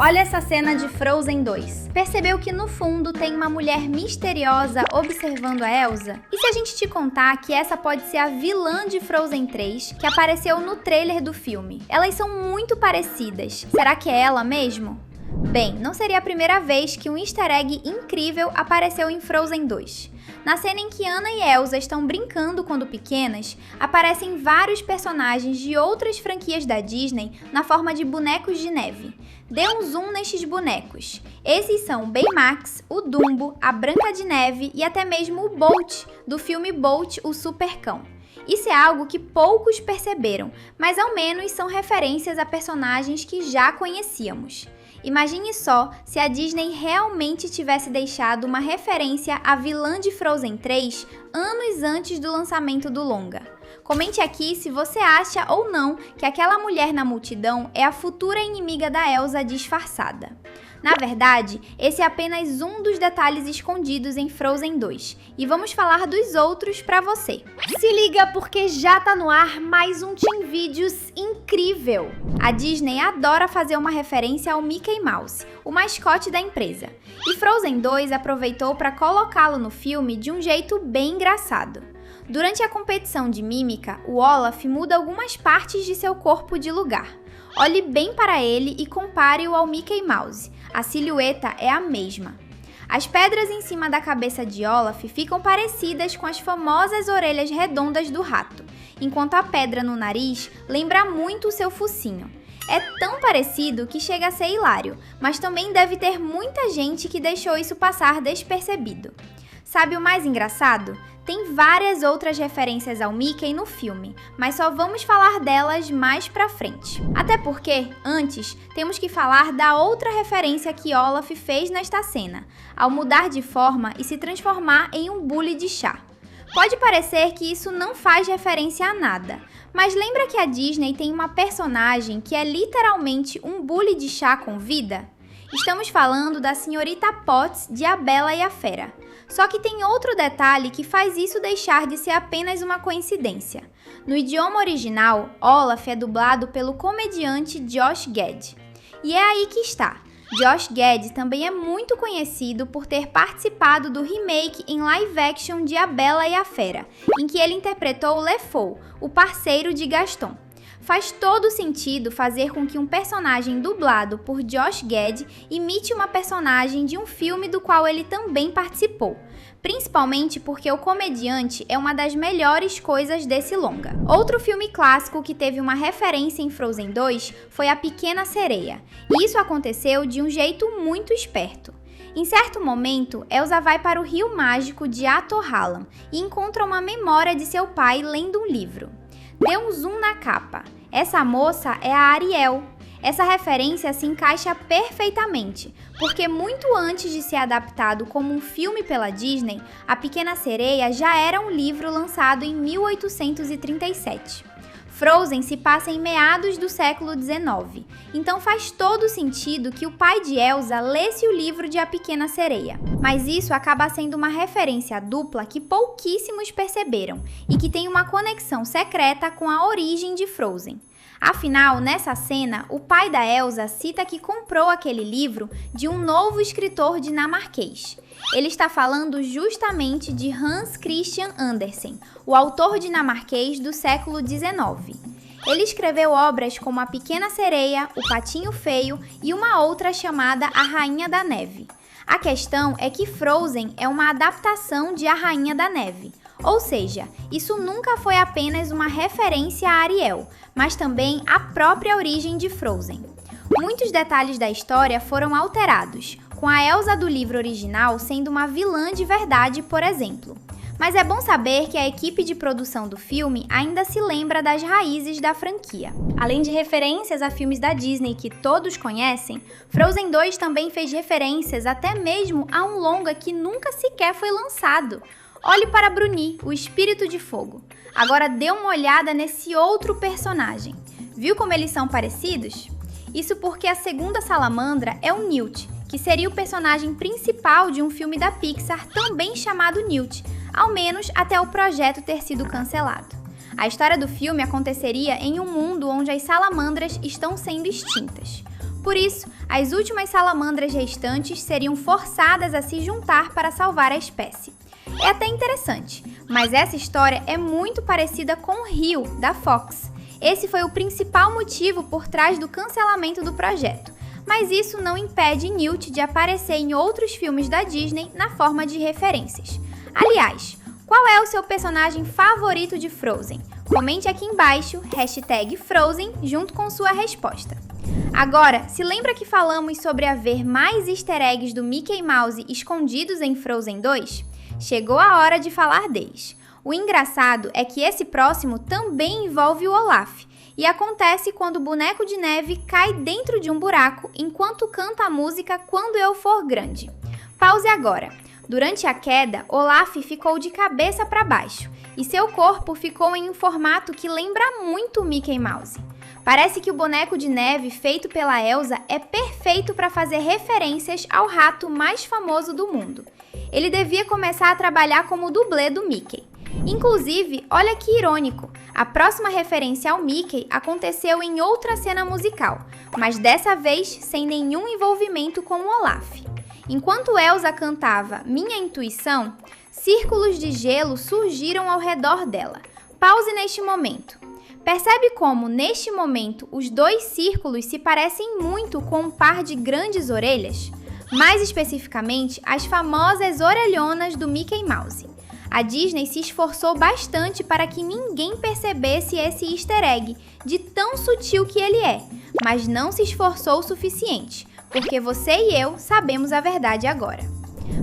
Olha essa cena de Frozen 2. Percebeu que no fundo tem uma mulher misteriosa observando a Elsa? E se a gente te contar que essa pode ser a vilã de Frozen 3, que apareceu no trailer do filme? Elas são muito parecidas. Será que é ela mesmo? Bem, não seria a primeira vez que um easter egg incrível apareceu em Frozen 2. Na cena em que Anna e Elsa estão brincando quando pequenas, aparecem vários personagens de outras franquias da Disney na forma de bonecos de neve. Dê um zoom nestes bonecos. Esses são o Baymax, o Dumbo, a Branca de Neve e até mesmo o Bolt, do filme Bolt, o Super Cão. Isso é algo que poucos perceberam, mas ao menos são referências a personagens que já conhecíamos. Imagine só se a Disney realmente tivesse deixado uma referência à vilã de Frozen 3 anos antes do lançamento do longa. Comente aqui se você acha ou não que aquela mulher na multidão é a futura inimiga da Elsa disfarçada. Na verdade, esse é apenas um dos detalhes escondidos em Frozen 2, e vamos falar dos outros pra você. Se liga porque já tá no ar mais um Team Vídeos incrível! A Disney adora fazer uma referência ao Mickey Mouse, o mascote da empresa, e Frozen 2 aproveitou para colocá-lo no filme de um jeito bem engraçado. Durante a competição de mímica, o Olaf muda algumas partes de seu corpo de lugar. Olhe bem para ele e compare-o ao Mickey Mouse. A silhueta é a mesma. As pedras em cima da cabeça de Olaf ficam parecidas com as famosas orelhas redondas do rato, enquanto a pedra no nariz lembra muito o seu focinho. É tão parecido que chega a ser hilário, mas também deve ter muita gente que deixou isso passar despercebido. Sabe o mais engraçado? Tem várias outras referências ao Mickey no filme, mas só vamos falar delas mais pra frente. Até porque, antes, temos que falar da outra referência que Olaf fez nesta cena, ao mudar de forma e se transformar em um bule de chá. Pode parecer que isso não faz referência a nada, mas lembra que a Disney tem uma personagem que é literalmente um bule de chá com vida? Estamos falando da Senhorita Potts de A Bela e a Fera. Só que tem outro detalhe que faz isso deixar de ser apenas uma coincidência. No idioma original, Olaf é dublado pelo comediante Josh Gad. E é aí que está. Josh Gad também é muito conhecido por ter participado do remake em live action de A Bela e a Fera, em que ele interpretou LeFou, o parceiro de Gaston. Faz todo sentido fazer com que um personagem dublado por Josh Gad imite uma personagem de um filme do qual ele também participou, principalmente porque o comediante é uma das melhores coisas desse longa. Outro filme clássico que teve uma referência em Frozen 2 foi A Pequena Sereia, e isso aconteceu de um jeito muito esperto. Em certo momento, Elsa vai para o Rio Mágico de Ato-Hallam e encontra uma memória de seu pai lendo um livro. Dê um zoom na capa. Essa moça é a Ariel. Essa referência se encaixa perfeitamente, porque muito antes de ser adaptado como um filme pela Disney, A Pequena Sereia já era um livro lançado em 1837. Frozen se passa em meados do século XIX, então faz todo sentido que o pai de Elsa lesse o livro de A Pequena Sereia. Mas isso acaba sendo uma referência dupla que pouquíssimos perceberam e que tem uma conexão secreta com a origem de Frozen. Afinal, nessa cena, o pai da Elsa cita que comprou aquele livro de um novo escritor dinamarquês. Ele está falando justamente de Hans Christian Andersen, o autor dinamarquês do século XIX. Ele escreveu obras como A Pequena Sereia, O Patinho Feio e uma outra chamada A Rainha da Neve. A questão é que Frozen é uma adaptação de A Rainha da Neve. Ou seja, isso nunca foi apenas uma referência a Ariel, mas também a própria origem de Frozen. Muitos detalhes da história foram alterados, com a Elsa do livro original sendo uma vilã de verdade, por exemplo. Mas é bom saber que a equipe de produção do filme ainda se lembra das raízes da franquia. Além de referências a filmes da Disney que todos conhecem, Frozen 2 também fez referências até mesmo a um longa que nunca sequer foi lançado. Olhe para Bruni, o Espírito de Fogo. Agora dê uma olhada nesse outro personagem. Viu como eles são parecidos? Isso porque a segunda salamandra é o Newt, que seria o personagem principal de um filme da Pixar também chamado Newt, ao menos até o projeto ter sido cancelado. A história do filme aconteceria em um mundo onde as salamandras estão sendo extintas. Por isso, as últimas salamandras restantes seriam forçadas a se juntar para salvar a espécie. É até interessante, mas essa história é muito parecida com Rio, da Fox. Esse foi o principal motivo por trás do cancelamento do projeto, mas isso não impede Newt de aparecer em outros filmes da Disney na forma de referências. Aliás, qual é o seu personagem favorito de Frozen? Comente aqui embaixo, #Frozen, junto com sua resposta. Agora, se lembra que falamos sobre haver mais easter eggs do Mickey Mouse escondidos em Frozen 2? Chegou a hora de falar deles. O engraçado é que esse próximo também envolve o Olaf, e acontece quando o boneco de neve cai dentro de um buraco enquanto canta a música Quando Eu For Grande. Pause agora. Durante a queda, Olaf ficou de cabeça para baixo, e seu corpo ficou em um formato que lembra muito o Mickey Mouse. Parece que o boneco de neve feito pela Elsa é perfeito para fazer referências ao rato mais famoso do mundo. Ele devia começar a trabalhar como dublê do Mickey. Inclusive, olha que irônico, a próxima referência ao Mickey aconteceu em outra cena musical, mas dessa vez sem nenhum envolvimento com o Olaf. Enquanto Elsa cantava Minha Intuição, círculos de gelo surgiram ao redor dela. Pause neste momento. Percebe como, neste momento, os dois círculos se parecem muito com um par de grandes orelhas? Mais especificamente, as famosas orelhonas do Mickey Mouse. A Disney se esforçou bastante para que ninguém percebesse esse easter egg, de tão sutil que ele é, mas não se esforçou o suficiente, porque você e eu sabemos a verdade agora.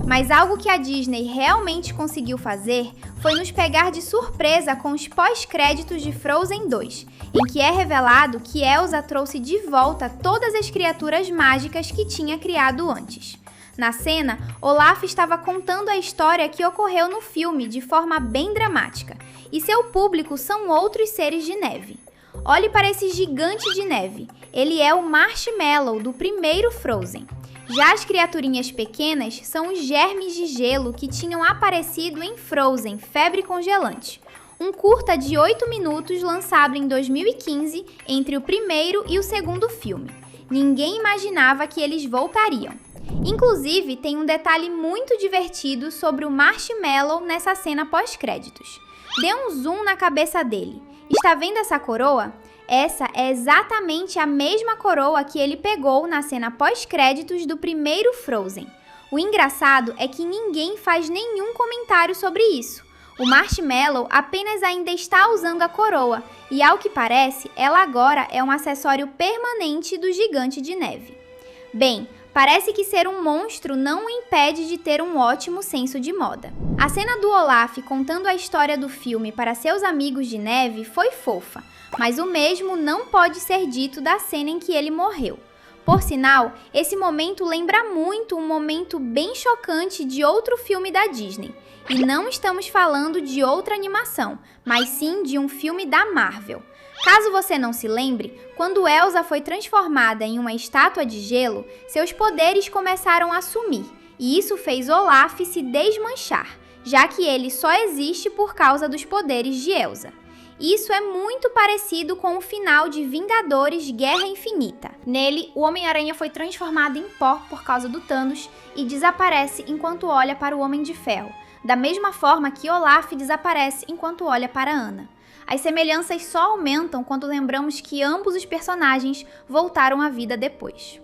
Mas algo que a Disney realmente conseguiu fazer foi nos pegar de surpresa com os pós-créditos de Frozen 2, em que é revelado que Elsa trouxe de volta todas as criaturas mágicas que tinha criado antes. Na cena, Olaf estava contando a história que ocorreu no filme de forma bem dramática, e seu público são outros seres de neve. Olhe para esse gigante de neve, ele é o Marshmallow do primeiro Frozen. Já as criaturinhas pequenas são os germes de gelo que tinham aparecido em Frozen, Febre Congelante, um curta de 8 minutos lançado em 2015 entre o primeiro e o segundo filme. Ninguém imaginava que eles voltariam. Inclusive, tem um detalhe muito divertido sobre o Marshmallow nessa cena pós-créditos. Dê um zoom na cabeça dele. Está vendo essa coroa? Essa é exatamente a mesma coroa que ele pegou na cena pós-créditos do primeiro Frozen. O engraçado é que ninguém faz nenhum comentário sobre isso. O Marshmallow apenas ainda está usando a coroa e, ao que parece, ela agora é um acessório permanente do gigante de neve. Bem, parece que ser um monstro não o impede de ter um ótimo senso de moda. A cena do Olaf contando a história do filme para seus amigos de neve foi fofa, mas o mesmo não pode ser dito da cena em que ele morreu. Por sinal, esse momento lembra muito um momento bem chocante de outro filme da Disney. E não estamos falando de outra animação, mas sim de um filme da Marvel. Caso você não se lembre, quando Elsa foi transformada em uma estátua de gelo, seus poderes começaram a sumir, e isso fez Olaf se desmanchar, já que ele só existe por causa dos poderes de Elsa. Isso é muito parecido com o final de Vingadores Guerra Infinita. Nele, o Homem-Aranha foi transformado em pó por causa do Thanos e desaparece enquanto olha para o Homem de Ferro, da mesma forma que Olaf desaparece enquanto olha para Anna. As semelhanças só aumentam quando lembramos que ambos os personagens voltaram à vida depois.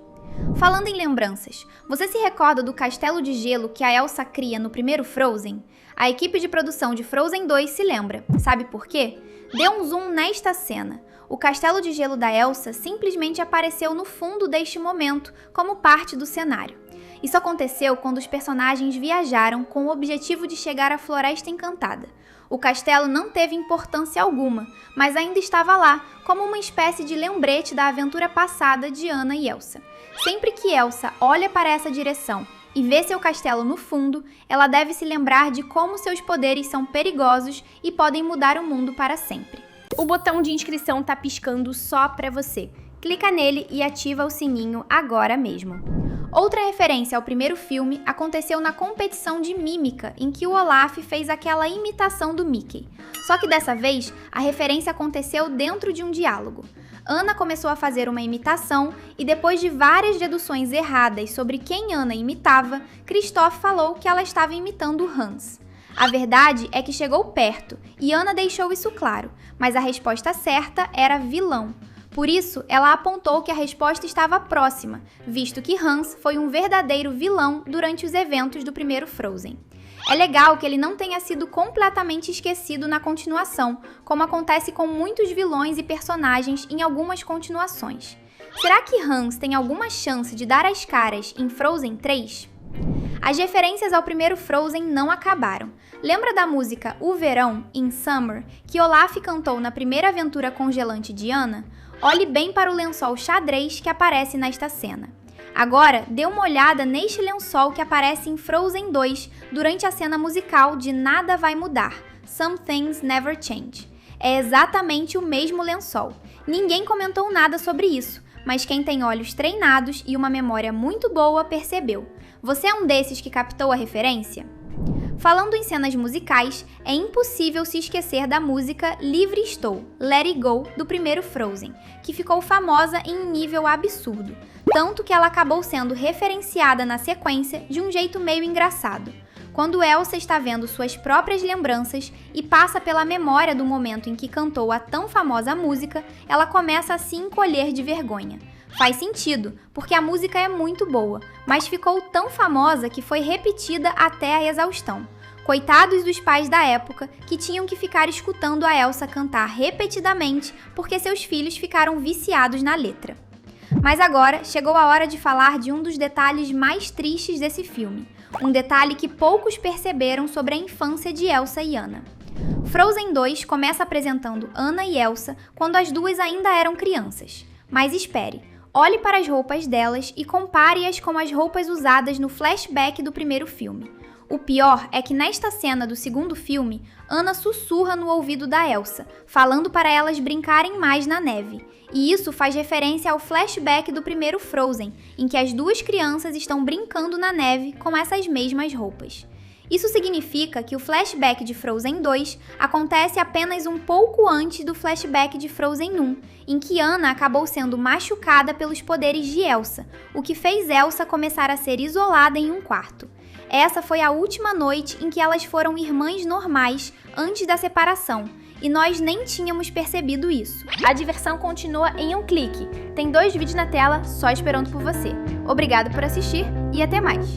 Falando em lembranças, você se recorda do castelo de gelo que a Elsa cria no primeiro Frozen? A equipe de produção de Frozen 2 se lembra. Sabe por quê? Dê um zoom nesta cena. O castelo de gelo da Elsa simplesmente apareceu no fundo deste momento, como parte do cenário. Isso aconteceu quando os personagens viajaram com o objetivo de chegar à Floresta Encantada. O castelo não teve importância alguma, mas ainda estava lá, como uma espécie de lembrete da aventura passada de Anna e Elsa. Sempre que Elsa olha para essa direção e vê seu castelo no fundo, ela deve se lembrar de como seus poderes são perigosos e podem mudar o mundo para sempre. O botão de inscrição tá piscando só para você. Clica nele e ativa o sininho agora mesmo. Outra referência ao primeiro filme aconteceu na competição de mímica, em que o Olaf fez aquela imitação do Mickey. Só que dessa vez, a referência aconteceu dentro de um diálogo. Anna começou a fazer uma imitação e depois de várias deduções erradas sobre quem Anna imitava, Christoph falou que ela estava imitando Hans. A verdade é que chegou perto e Anna deixou isso claro, mas a resposta certa era vilão. Por isso, ela apontou que a resposta estava próxima, visto que Hans foi um verdadeiro vilão durante os eventos do primeiro Frozen. É legal que ele não tenha sido completamente esquecido na continuação, como acontece com muitos vilões e personagens em algumas continuações. Será que Hans tem alguma chance de dar as caras em Frozen 3? As referências ao primeiro Frozen não acabaram. Lembra da música O Verão, in Summer, que Olaf cantou na primeira aventura congelante de Anna? Olhe bem para o lençol xadrez que aparece nesta cena. Agora, dê uma olhada neste lençol que aparece em Frozen 2 durante a cena musical de Nada Vai Mudar, Some Things Never Change. É exatamente o mesmo lençol. Ninguém comentou nada sobre isso, mas quem tem olhos treinados e uma memória muito boa percebeu. Você é um desses que captou a referência? Falando em cenas musicais, é impossível se esquecer da música Livre Estou, Let It Go, do primeiro Frozen, que ficou famosa em um nível absurdo, tanto que ela acabou sendo referenciada na sequência de um jeito meio engraçado. Quando Elsa está vendo suas próprias lembranças e passa pela memória do momento em que cantou a tão famosa música, ela começa a se encolher de vergonha. Faz sentido, porque a música é muito boa, mas ficou tão famosa que foi repetida até a exaustão. Coitados dos pais da época, que tinham que ficar escutando a Elsa cantar repetidamente porque seus filhos ficaram viciados na letra. Mas agora chegou a hora de falar de um dos detalhes mais tristes desse filme. Um detalhe que poucos perceberam sobre a infância de Elsa e Anna. Frozen 2 começa apresentando Anna e Elsa quando as duas ainda eram crianças. Mas espere, olhe para as roupas delas e compare-as com as roupas usadas no flashback do primeiro filme. O pior é que nesta cena do segundo filme, Anna sussurra no ouvido da Elsa, falando para elas brincarem mais na neve. E isso faz referência ao flashback do primeiro Frozen, em que as duas crianças estão brincando na neve com essas mesmas roupas. Isso significa que o flashback de Frozen 2 acontece apenas um pouco antes do flashback de Frozen 1, em que Anna acabou sendo machucada pelos poderes de Elsa, o que fez Elsa começar a ser isolada em um quarto. Essa foi a última noite em que elas foram irmãs normais antes da separação, e nós nem tínhamos percebido isso. A diversão continua em um clique. Tem 2 vídeos na tela só esperando por você. Obrigado por assistir e até mais!